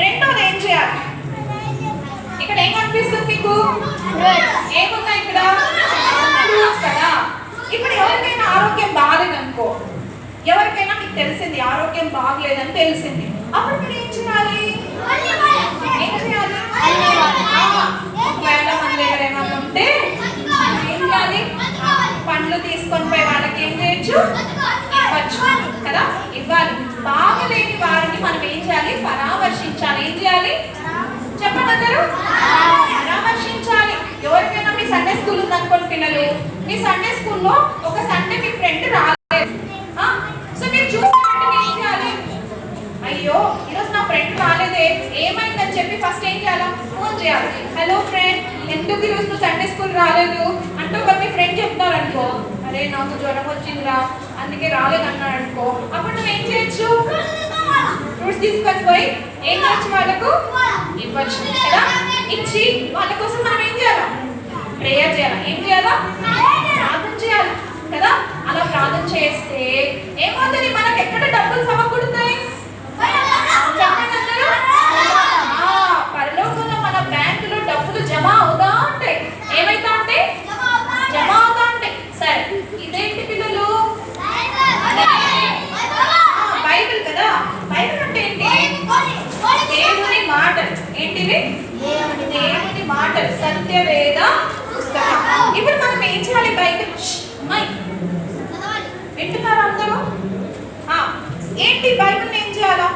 రెండోది ఏం చేయాలి? ఇక్కడ ఏం కనిపిస్తుంది మీకు? ఏమున్నాయి ఇక్కడ? కదా. ఇప్పుడు ఎవరికైనా ఆరోగ్యం బాగాలేదనుకో, ఎవరికైనా మీకు తెలిసింది ఆరోగ్యం బాగలేదని తెలిసింది, అప్పుడు మీరు ఏం చేయాలి? ఏం చేయాలి? ఒకవేళ మన దగ్గర ఏమైనా ఉంటే ఏం చేయాలి? పండ్లు తీసుకొని పోయి వాళ్ళకి ఏం చేయొచ్చు? ఇవ్వచ్చు కదా, ఇవ్వాలి. బాగలేని వారిని మనం ఏం చేయాలి? పరామర్శించాలి. ఏం చేయాలి చెప్పండి అందరూ? పరామర్శించాలి. ఎవరికైనా మీ సండే స్కూల్ ఉందనుకోండి పిల్లలు, మీ సండే స్కూల్లో ఒక సండే మీ ఫ్రెండ్ రాలేదు, సో మీరు చూసినట్టు ఏం చేయాలి? అయ్యో ఈరోజు నా ఫ్రెండ్ రాలేదే, ఏమైందని చెప్పి ఫస్ట్ ఏం చేయాలి? ఫోన్ చేయాలి. హలో ఫ్రెండ్, ఎందుకు ఈరోజు నువ్వు సండే స్కూల్ రాలేదు అంటూ ఒక మీ ఫ్రెండ్ చెప్తారు అనుకో, అరే నాకు జ్వరం వచ్చిందిరా అందుకే రాలేదు అన్నాడు అనుకో, అప్పుడు నువ్వు ఏం చేయొచ్చు? ఫ్రూట్స్ తీసుకొని పోయి ఏం చేయొచ్చు? వాళ్ళకు ఇవ్వచ్చు కదా. ఇచ్చి వాళ్ళ కోసం మనం ఏం చేయాలా? ప్రేయర్ చేయాలా. ఏం చేయాలా? ప్రార్థన చేయాలి కదా. అలా ప్రార్థన చేస్తే ఏమవుతుంది? మనకు ఎక్కడ డబ్బులు సమకూరుతాయి? పరలోకంలో మన బ్యాంకులో డబ్బులు జమ అవుతా ఉంటాయి. ఏమైతా ఉంటాయి? జమ అవుతా ఉంటాయి. సరే, ఇదేంటి పిల్లలు? బైబిల్ కదా. బైబిల్ అంటే ఏంటి? దేవుని మాటలు. ఏంటివి? దేవుని మాటలు, సత్యవేద పుస్తకం. ఇప్పుడు మనం ఏం చేయాలి? బైబిల్ వింటున్నారా అందరూ? ఏంటి బైబిల్ ఏం చేయాలా?